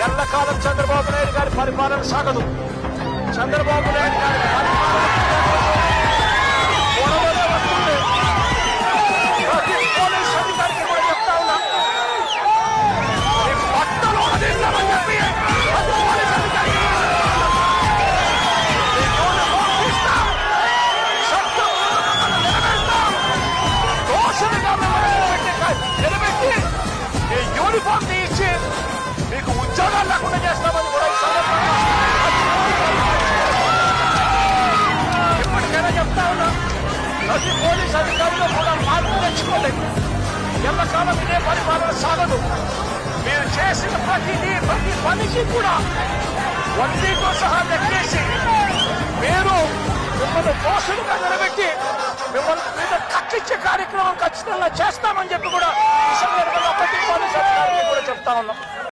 ఎల్లకాలం చంద్రబాబు నాయుడు గారి పరిపాలన సాగదు. చంద్రబాబు నాయుడు గారి ప్రతి పోలీస్ అధికారికి కూడా చెప్తా ఉన్నా, పట్టలు అదిస్తామని చెప్పి ప్రతి పోలీస్ అధికారికి నిలబెట్టి ఈ యూనిఫామ్ తీసి మీకు ఉద్యోగాలు లేకుండా చేస్తామని కూడా ఈ సందర్భంగా ఇప్పటికైనా చెప్తా ఉన్నా. ప్రతి పోలీస్ అధికారులు కూడా మార్పు తెచ్చుకోలేదు. ఎల్లకాలం ఇదే పరిపాలన సాగదు. మీరు చేసిన ప్రతి పనికి కూడా వడ్డీతో సహా లెక్కేసి మీరు మిమ్మల్ని దోషులుగా నిలబెట్టి మిమ్మల్ని మీద కట్టించే కార్యక్రమం ఖచ్చితంగా చేస్తామని చెప్పి కూడా ఈ సందర్భంగా ప్రతి పోలీసు అధికారులు కూడా చెప్తా ఉన్నాం.